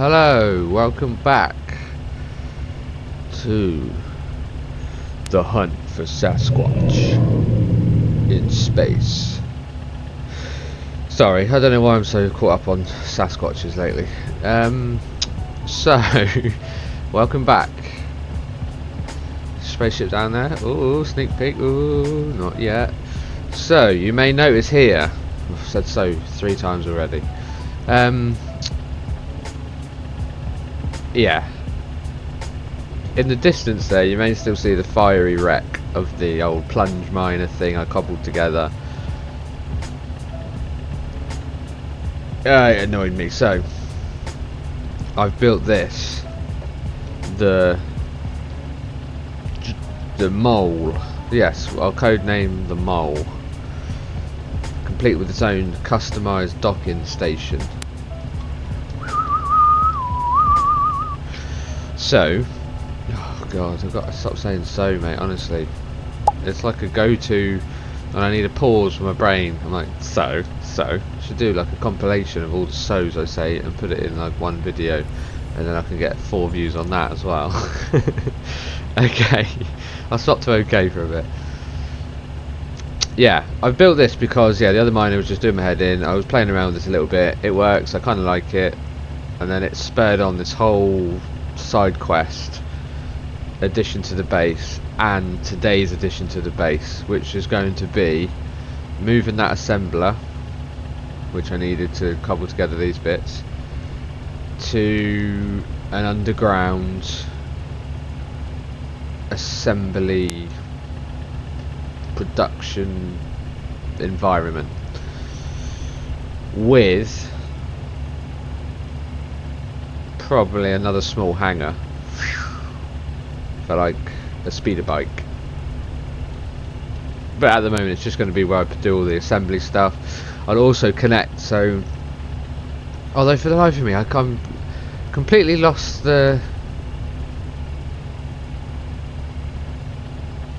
Hello, welcome back to the hunt for Sasquatch in space. Sorry, I don't know why I'm so caught up on Sasquatches lately. So, welcome back. Spaceship down there. Ooh, sneak peek. Ooh, not yet. So, you may notice here, I've said so 3 times already. Yeah. In the distance there, you may still see the fiery wreck of the old plunge miner thing I cobbled together. It annoyed me. So, I've built this. The mole. Yes, I'll codename the mole. Complete with its own customised docking station. So, oh god, I've got to stop saying so, mate, honestly. It's like a go-to, and I need a pause for my brain. I'm like, so, I should do like a compilation of all the so's I say and put it in like one video, and then I can get 4 views on that as well. Okay, I'll stop to okay for a bit. Yeah, I've built this because, yeah, the other miner was just doing my head in. I was playing around with this a little bit. It works, I kind of like it, and then it spurred on this whole side quest addition to the base, and today's addition to the base, which is going to be moving that assembler, which I needed to cobble together these bits, to an underground assembly production environment with probably another small hangar for like a speeder bike, but at the moment it's just going to be where I do all the assembly stuff. I'll also connect, so although for the life of me I completely lost the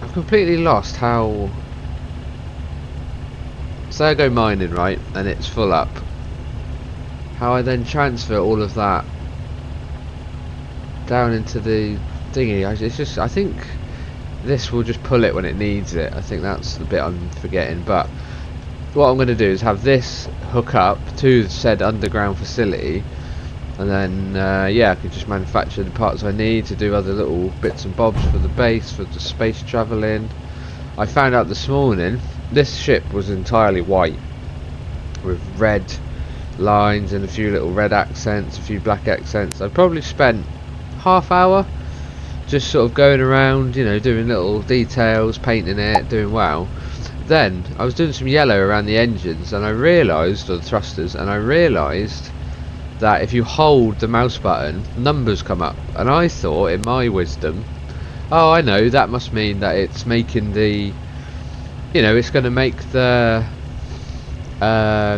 I've completely lost how, say I go mining, right, and it's full up, how I then transfer all of that down into the thingy. It's just, I think this will just pull it when it needs it. I think that's the bit I'm forgetting. But what I'm going to do is have this hook up to said underground facility, and then yeah, I could just manufacture the parts I need to do other little bits and bobs for the base, for the space travelling. I found out this morning this ship was entirely white with red lines and a few little red accents, a few black accents. I probably spent half hour just sort of going around, you know, doing little details, painting it, doing well. Then I was doing some yellow around the engines, and I realised, or the thrusters, and I realised that if you hold the mouse button, numbers come up, and I thought, in my wisdom, oh, I know, that must mean that it's making the, you know, it's going to make the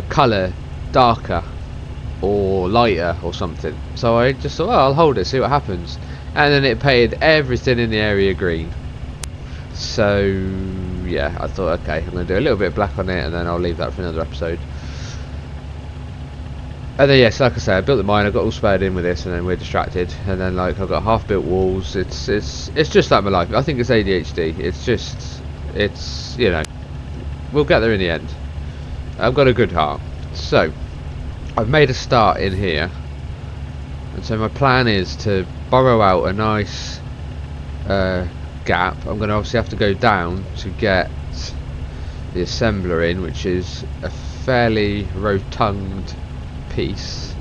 colour darker or lighter or something. So I just thought, oh, I'll hold it, see what happens, and then it painted everything in the area green. So yeah, I thought, okay, I'm going to do a little bit of black on it, and then I'll leave that for another episode. And then yes, like I say, I built the mine, I got all spared in with this, and then we're distracted, and then like I've got half built walls. It's just like my life. I think it's ADHD. It's you know, we'll get there in the end. I've got a good heart. So I've made a start in here, and so my plan is to borrow out a nice gap. I'm going to obviously have to go down to get the assembler in, which is a fairly rotund piece.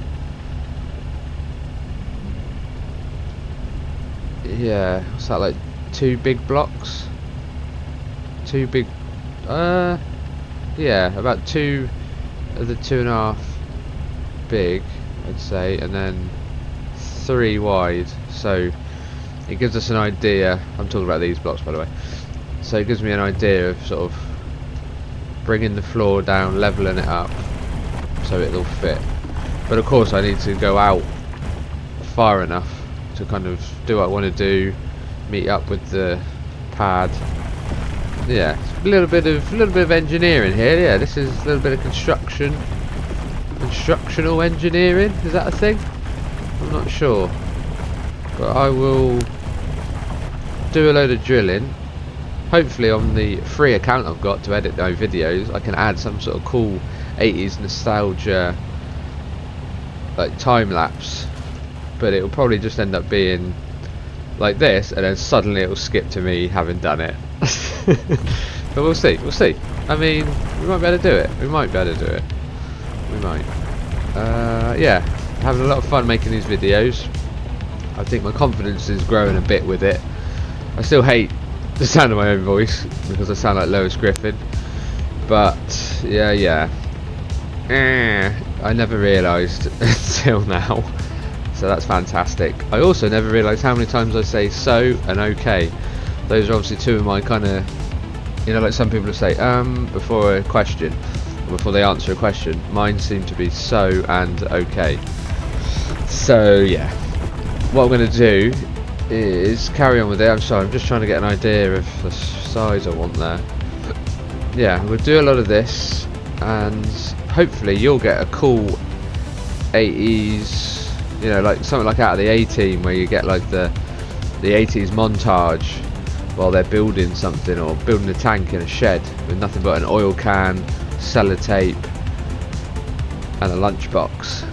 Yeah, what's that, like 2 big blocks? 2 big, yeah, about 2 of the 2.5 big, I'd say, and then 3 wide. So it gives us an idea. I'm talking about these blocks, by the way. So it gives me an idea of sort of bringing the floor down, leveling it up so it'll fit. But of course I need to go out far enough to kind of do what I want to do, meet up with the pad. Yeah, a little bit of engineering here. Yeah, this is a little bit of constructional engineering. Is that a thing? I'm not sure. But I will do a load of drilling. Hopefully on the free account I've got to edit my videos, I can add some sort of cool 80s nostalgia like time lapse. But it'll probably just end up being like this, and then suddenly it'll skip to me having done it. But we'll see, we'll see. I mean, we might be able to do it. We might be able to do it. We might. Yeah, having a lot of fun making these videos. I think my confidence is growing a bit with it. I still hate the sound of my own voice because I sound like Lois Griffin. But yeah. I never realised until now. So that's fantastic. I also never realised how many times I say so and okay. Those are obviously two of my kind of, you know, like some people will say before a question, or before they answer a question. Mine seem to be so and okay. So yeah, what I'm going to do is carry on with it. I'm sorry, I'm just trying to get an idea of the size I want there. Yeah, we'll do a lot of this, and hopefully you'll get a cool 80s, you know, like something like out of the A-Team, where you get like the 80s montage while they're building something, or building a tank in a shed with nothing but an oil can, sellotape and a lunchbox.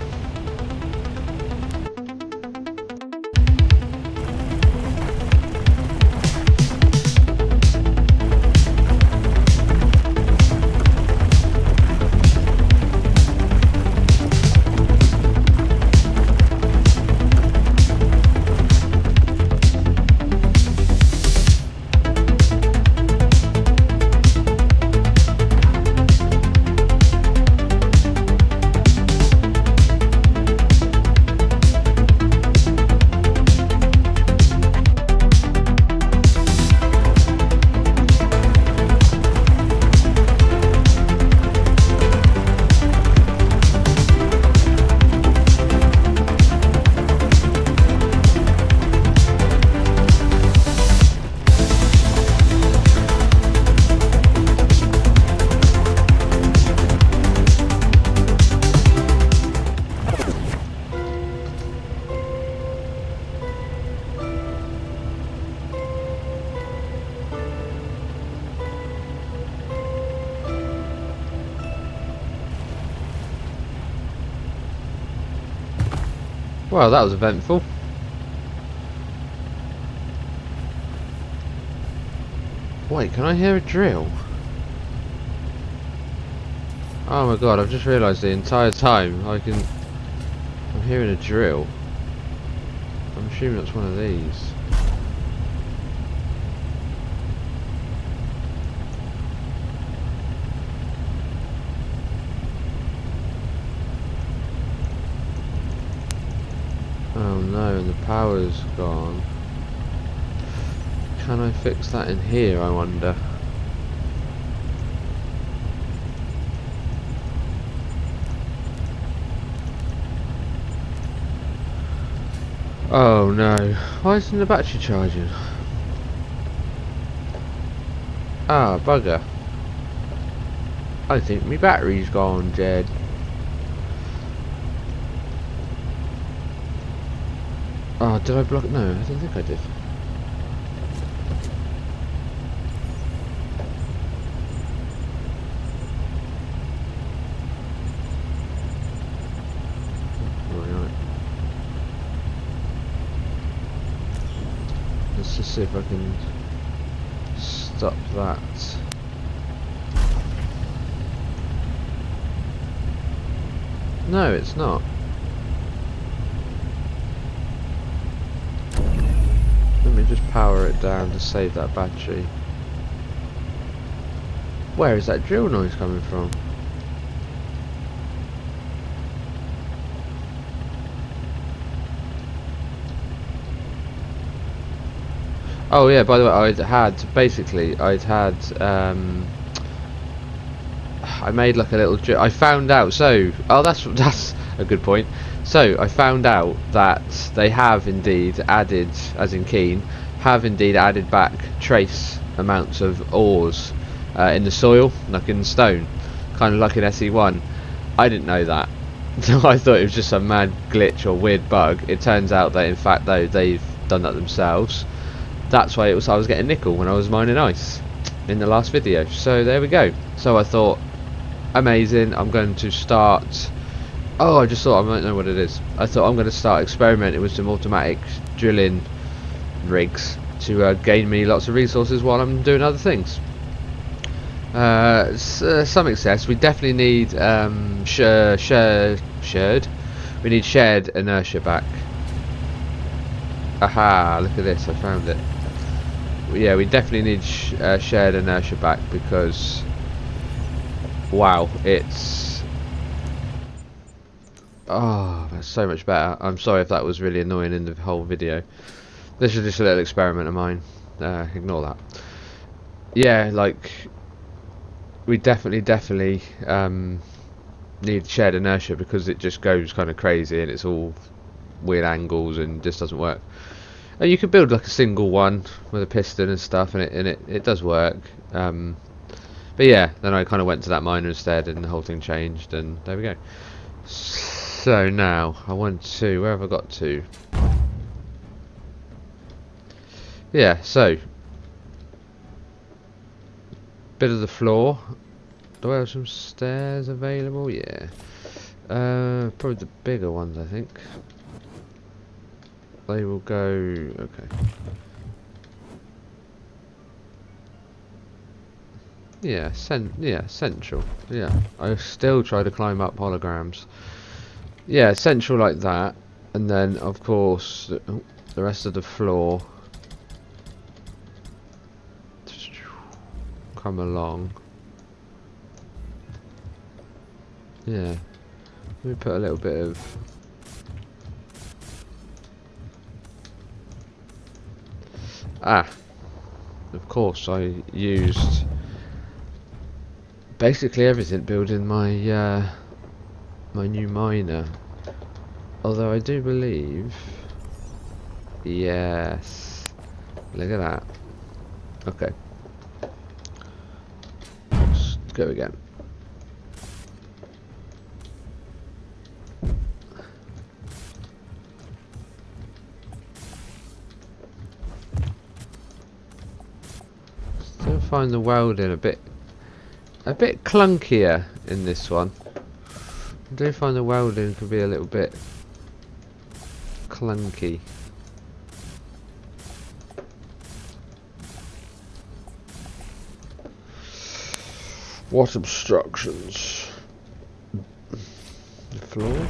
Well, that was eventful. Wait, can I hear a drill? Oh my god, I've just realised the entire time I'm hearing a drill. I'm assuming that's one of these. Oh no, and the power's gone. Can I fix that in here, I wonder? Oh no, why isn't the battery charging? Ah, bugger. I think my battery's gone dead. Oh, did I block? No, I don't think I did. Right. Let's just see if I can stop that. No, it's not. Let me just power it down to save that battery. Where is that drill noise coming from? Oh yeah, by the way, I made like a little drill. I found out, so, oh that's a good point. So I found out that they have indeed added, as in Keen, have indeed added back trace amounts of ores in the soil, like in stone, kind of like in SE1. I didn't know that, So I thought it was just some mad glitch or weird bug. It turns out that in fact though they've done that themselves. That's why I was getting nickel when I was mining ice in the last video. So there we go. So I thought, amazing, I'm going to start. Oh, I just thought, I might know what it is. I thought I'm going to start experimenting with some automatic drilling rigs to gain me lots of resources while I'm doing other things. Some success. We definitely need shared. We need shared inertia back. Aha! Look at this. I found it. Yeah, we definitely need shared inertia back because wow, it's that's so much better. I'm sorry if that was really annoying in the whole video. This is just a little experiment of mine. Ignore that. Yeah, like we definitely need shared inertia because it just goes kind of crazy and it's all weird angles and just doesn't work. You could build like a single one with a piston and stuff, and it does work. But yeah, then I kind of went to that miner instead, and the whole thing changed, and there we go. So now I want to. Where have I got to? Yeah. So bit of the floor. Do I have some stairs available? Yeah. Probably the bigger ones, I think. They will go. Okay. Yeah, central. Yeah, I still try to climb up holograms. Yeah, central like that, and then of course the rest of the floor come along. Yeah, let me put a little bit of. Of course I used basically everything building my my new miner. Although I do believe, yes, look at that. Okay, let's go again. Still find the welding a bit clunkier in this one. I do find the welding can be a little bit clunky. What obstructions? The floor?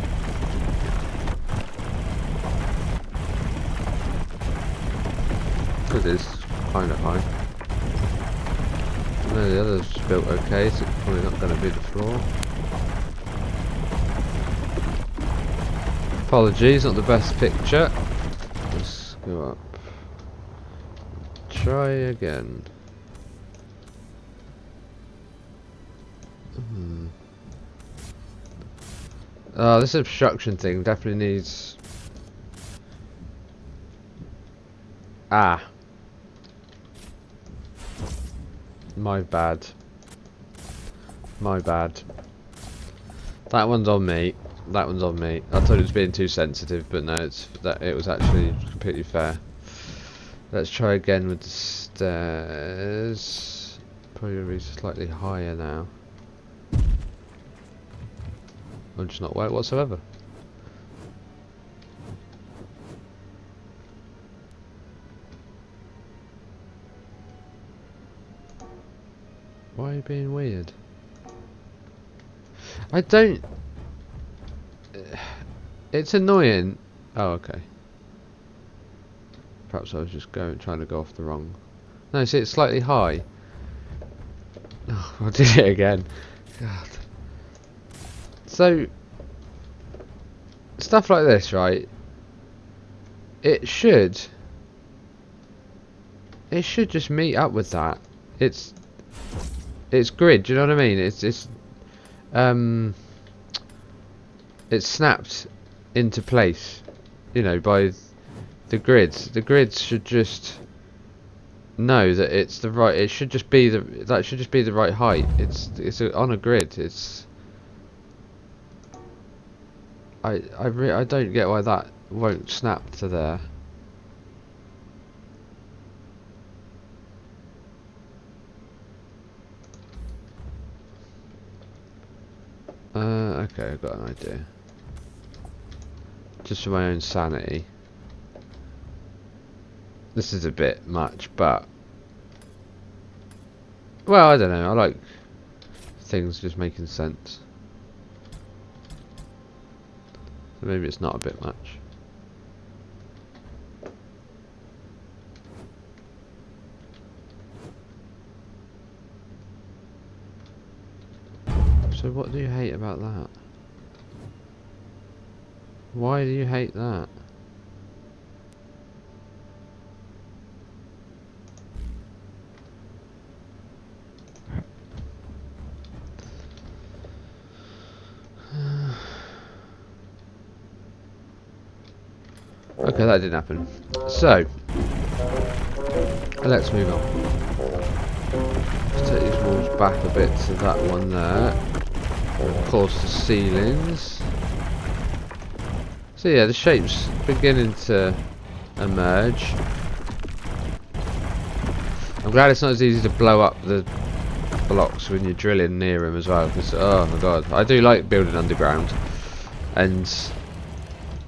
It is kind of high. No, the others built okay, so it's probably not going to be the floor. Apologies, not the best picture. Let's go up. Try again. Oh, this obstruction thing definitely needs. My bad. My bad. That one's on me. That one's on me. I thought it was being too sensitive, but no, it was actually completely fair. Let's try again with the stairs. Probably gonna be slightly higher now. Or just not work whatsoever. Why are you being weird? I don't. It's annoying. Oh, okay. Perhaps I was just trying to go off the wrong. No, see, it's slightly high. Oh, I did it again. God. So, stuff like this, right? It should just meet up with that. It's grid. Do you know what I mean? It's snapped into place, you know, by the grids. The grids should just know that it's the right. It should just be that should just be the right height. It's on a grid. It's I don't get why that won't snap to there. Okay, I've got an idea. Just for my own sanity. This is a bit much, but well, I don't know. I like things just making sense. So maybe it's not a bit much. So what do you hate about that? Why do you hate that? Okay, that didn't happen. So, let's move on. Let's take these walls back a bit to that one there. Of course, the ceilings. So yeah, the shape's beginning to emerge. I'm glad it's not as easy to blow up the blocks when you're drilling near them as well, because oh my god, I do like building underground, and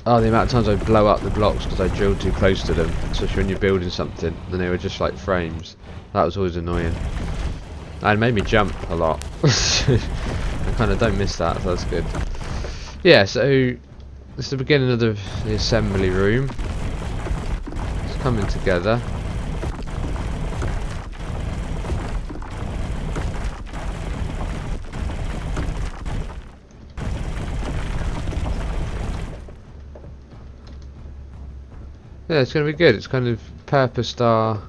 oh, the amount of times I blow up the blocks because I drilled too close to them, especially when you're building something and they were just like frames. That was always annoying. And it made me jump a lot. I kind of don't miss that, so that's good. Yeah, so this is the beginning of the assembly room. It's coming together. Yeah, it's going to be good. It's kind of purposed our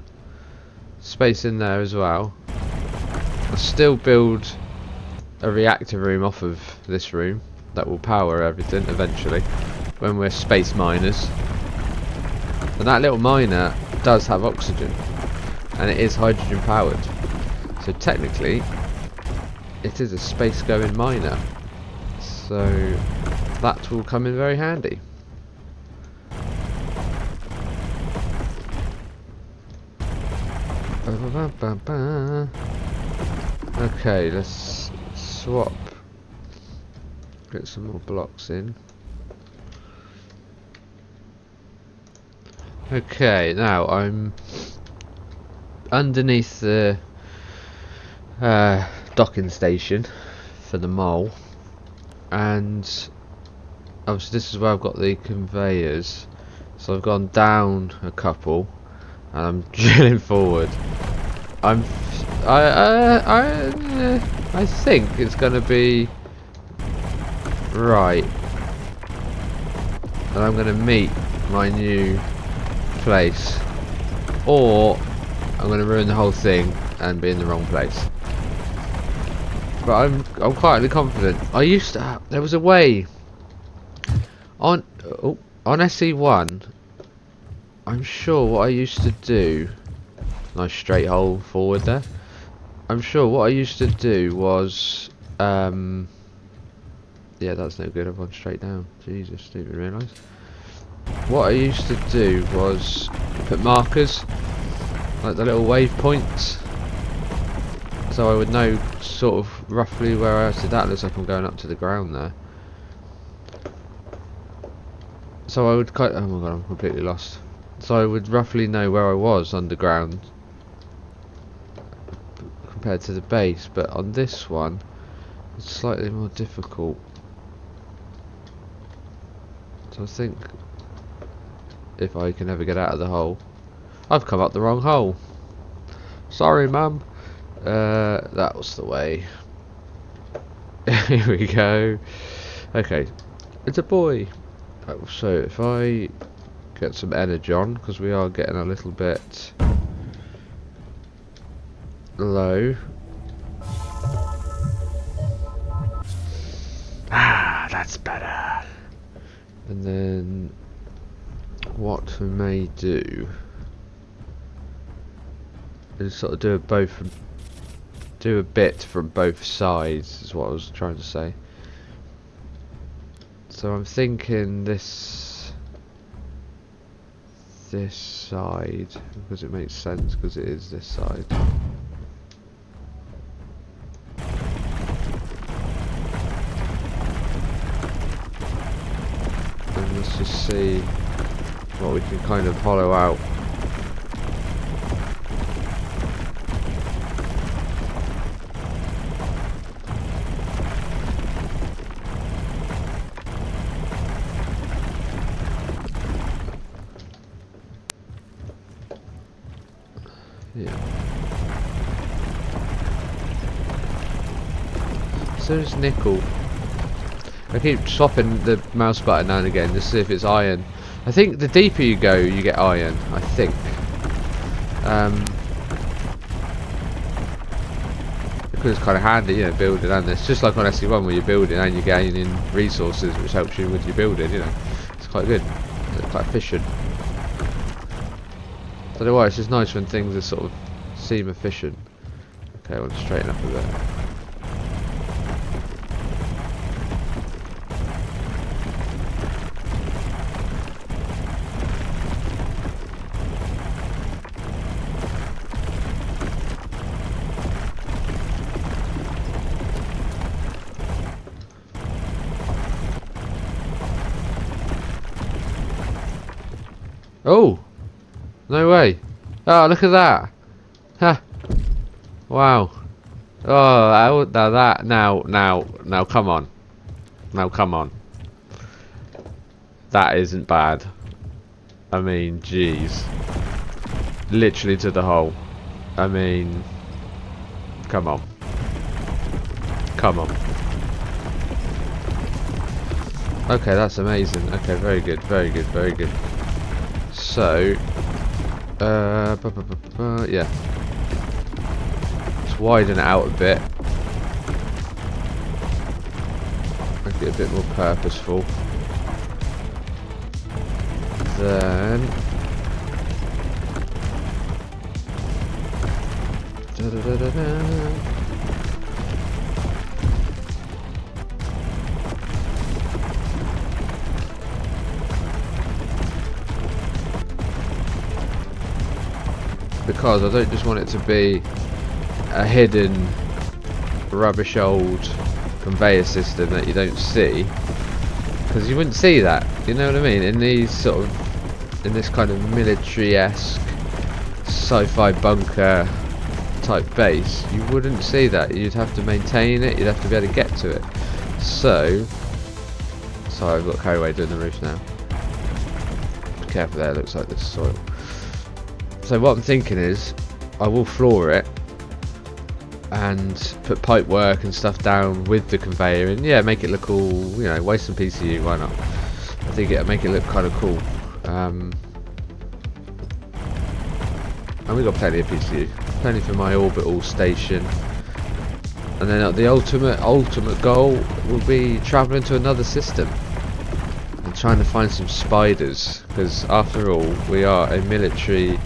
space in there as well. I'll still build a reactor room off of this room that will power everything eventually when we're space miners. And that little miner does have oxygen and it is hydrogen powered. So technically it is a space going miner. So that will come in very handy. Okay, let's swap. Get some more blocks in. Okay, now I'm underneath the docking station for the mole, and obviously this is where I've got the conveyors. So I've gone down a couple, and I'm drilling forward. I think it's gonna be right, and I'm gonna meet my new place, or I'm gonna ruin the whole thing and be in the wrong place. But I'm quietly confident. I used to there was a way on SE1. I'm sure what I used to do. Nice straight hole forward there. I'm sure what I used to do was yeah, that's no good. I've gone straight down. Jesus, didn't even realise. What I used to do was put markers, like the little waypoints, so I would know sort of roughly where I was. That looks like I'm going up to the ground there. So I would oh my god, I'm completely lost. So I would roughly know where I was underground compared to the base, but on this one it's slightly more difficult. So I think if I can ever get out of the hole. I've come up the wrong hole. Sorry, Mum. That was the way. Here we go. Okay, it's a boy. So if I get some energy on, because we are getting a little bit low. Ah, that's better. And then what we may do is sort of do a bit from both sides, is what I was trying to say. So I'm thinking this side, because it makes sense, because it is this side. And let's just see what we can kind of hollow out. Yeah. So it's nickel. I keep swapping the mouse button now and again just to see if it's iron. I think the deeper you go, you get iron. I think. Because it's kind of handy, you know, building, and it's just like on SE1 where you're building and you're gaining resources, which helps you with your building. You know, it's quite good. It's quite efficient. I don't know why, it's just nice when things are sort of seem efficient. Okay, I want to straighten up a bit. Oh! No way! Oh, look at that! Ha! Wow! Oh, now, come on! Now, come on! That isn't bad. I mean, jeez. Literally to the hole. I mean, come on. Come on. Okay, that's amazing. Okay, very good, very good, very good. So, yeah. Let's widen it out a bit. Make it a bit more purposeful. Then, because I don't just want it to be a hidden rubbish old conveyor system that you don't see, because you wouldn't see that, you know what I mean, in these sort of, in this kind of military-esque sci-fi bunker type base, you wouldn't see that. You'd have to maintain it, you'd have to be able to get to it. So, sorry, I've got carried away doing the roof now. Be careful there, it looks like there's soil. So what I'm thinking is, I will floor it and put pipe work and stuff down with the conveyor, and yeah, make it look all, you know, waste some PCU, why not? I think it'll make it look kind of cool. And we got plenty of PCU, plenty for my orbital station, and then the ultimate goal will be travelling to another system and trying to find some spiders, because after all, we are a military-esque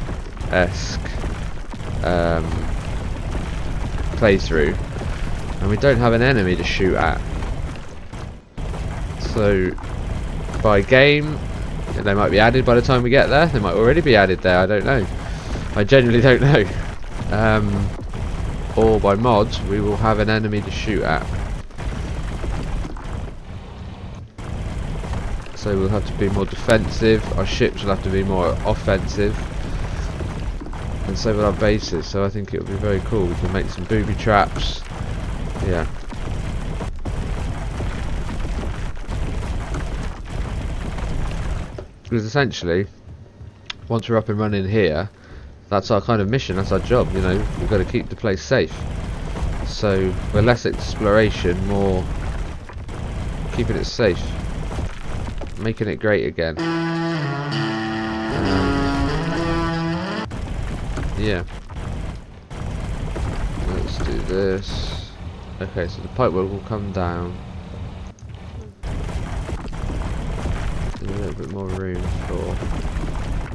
playthrough, and we don't have an enemy to shoot at. So by game, they might be added by the time we get there, they might already be added there, I don't know. I genuinely don't know. Or by mods, we will have an enemy to shoot at. So we'll have to be more defensive, our ships will have to be more offensive, and so will our bases, so I think it will be very cool. We can make some booby traps, yeah. Because essentially, once we're up and running here, that's our kind of mission, that's our job, you know, we've got to keep the place safe. So, we're less exploration, more keeping it safe, making it great again. Yeah. Let's do this. Okay, so the pipework will come down. A little bit more room for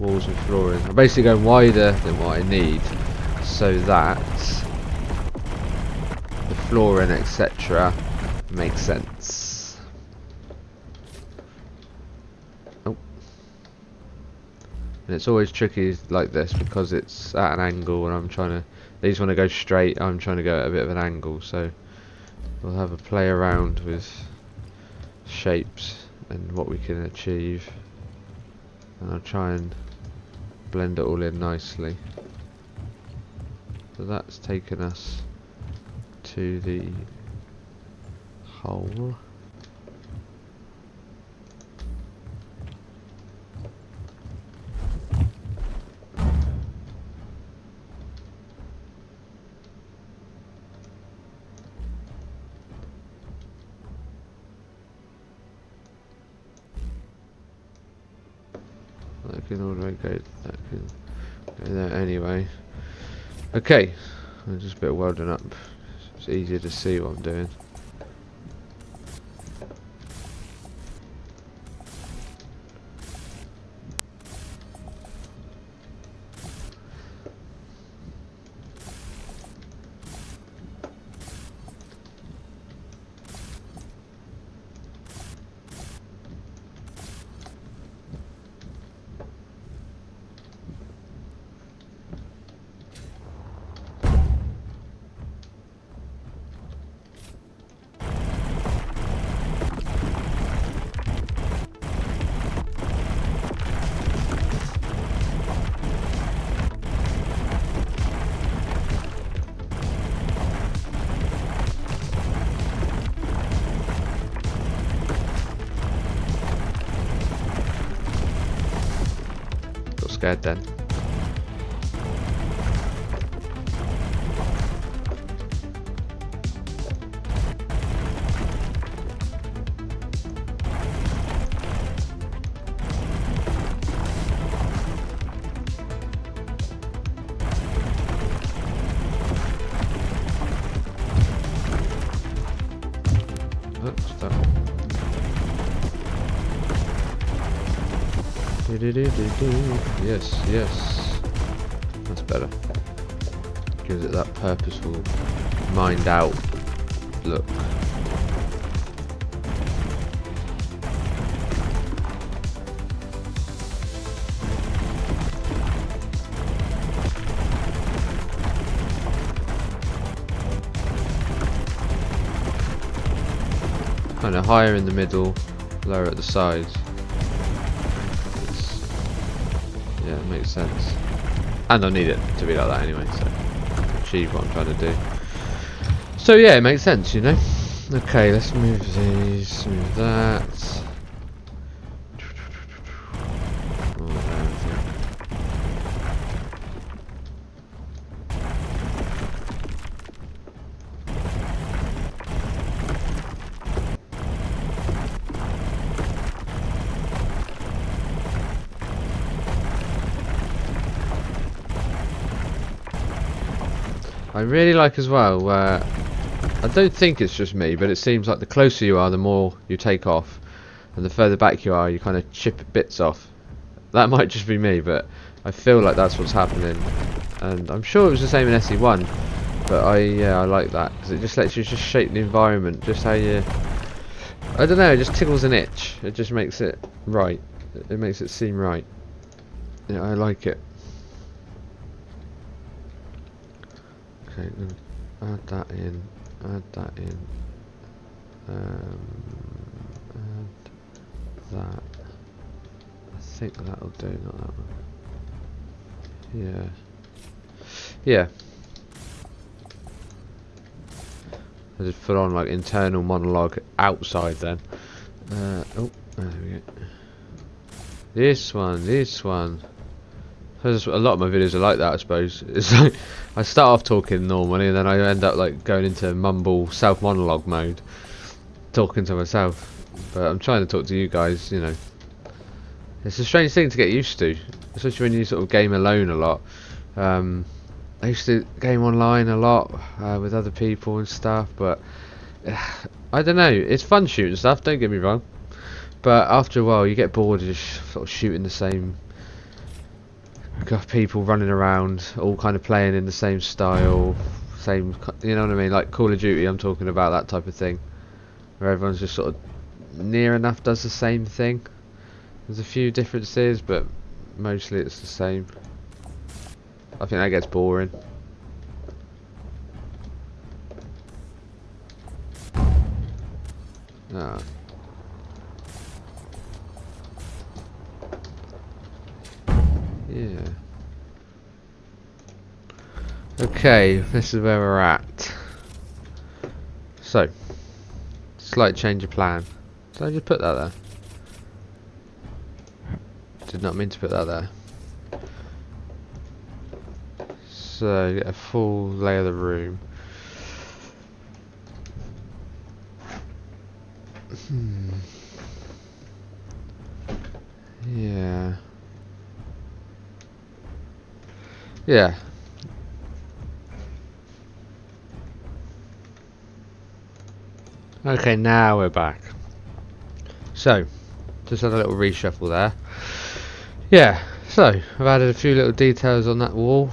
walls and flooring. I'm basically going wider than what I need, so that the flooring, etc., makes sense. And it's always tricky like this because it's at an angle and I'm trying to, these want to go straight, I'm trying to go at a bit of an angle, so we'll have a play around with shapes and what we can achieve, and I'll try and blend it all in nicely. So that's taken us to the hole. That can all the way go, that can go there anyway. Okay, I'm just a bit welding up. It's easier to see what I'm doing. Scared then. Oops, that. Yes, yes. That's better. Gives it that purposeful, mined out look. Kind of higher in the middle, lower at the sides. Yeah, it makes sense. And I need it to be like that anyway, so achieve what I'm trying to do. So yeah, it makes sense, you know. Okay, let's move these, move that. I really like as well where, I don't think it's just me, but it seems like the closer you are, the more you take off, and the further back you are, you kind of chip bits off. That might just be me, but I feel like that's what's happening, and I'm sure it was the same in SE1, but I like that because it just lets you just shape the environment, just how you, I don't know, it just tickles an itch. It just makes it right. It makes it seem right. Yeah, I like it. Okay, I'm gonna add that in, add that in, add that. I think that'll do, not that one. Yeah. Yeah. I just put on like internal monologue outside then. Oh, there we go. This one. Because a lot of my videos are like that, I suppose. It's like I start off talking normally, and then I end up like going into mumble self-monologue mode, talking to myself. But I'm trying to talk to you guys, you know. It's a strange thing to get used to, especially when you sort of game alone a lot. I used to game online a lot with other people and stuff, but I don't know. It's fun shooting stuff, don't get me wrong. But after a while, you get bored of just sort of shooting the same. Got people running around, all kind of playing in the same style, same, you know what I mean, like Call of Duty. I'm talking about that type of thing, where everyone's just sort of near enough does the same thing. There's a few differences, but mostly it's the same. I think that gets boring. Ah. Yeah. Okay, this is where we're at. So, slight change of plan. Did I just put that there? Did not mean to put that there. So, get a full lay of the room. Yeah. Yeah. Okay, now we're back. So, just had a little reshuffle there. Yeah, so I've added a few little details on that wall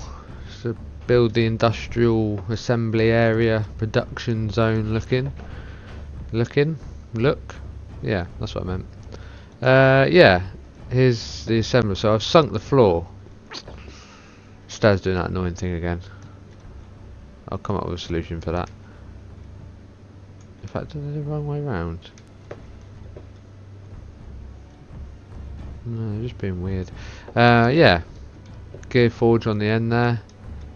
to build the industrial assembly area, production zone look. Yeah, that's what I meant. Yeah, here's the assembly. So I've sunk the floor. Stairs doing that annoying thing again. I'll come up with a solution for that. In fact, did I do the wrong way round? No, just being weird. Yeah, gear forge on the end there.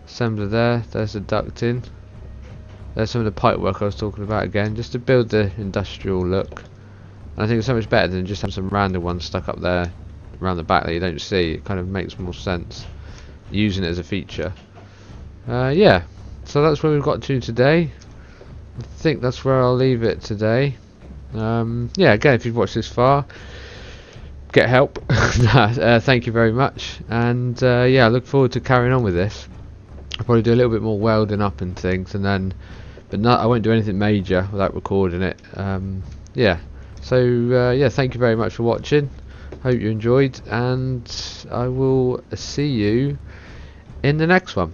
Assembler there. There's the ducting. There's some of the pipe work I was talking about again, just to build the industrial look. And I think it's so much better than just have some random ones stuck up there around the back that you don't see. It kind of makes more sense using it as a feature. Yeah, so that's where we've got to today. I think that's where I'll leave it today. Yeah, again, if you've watched this far, get help. Thank you very much. And yeah, I look forward to carrying on with this. I'll probably do a little bit more welding up and things, and then, but not, I won't do anything major without recording it. Yeah, so yeah, thank you very much for watching. Hope you enjoyed, and I will see you in the next one.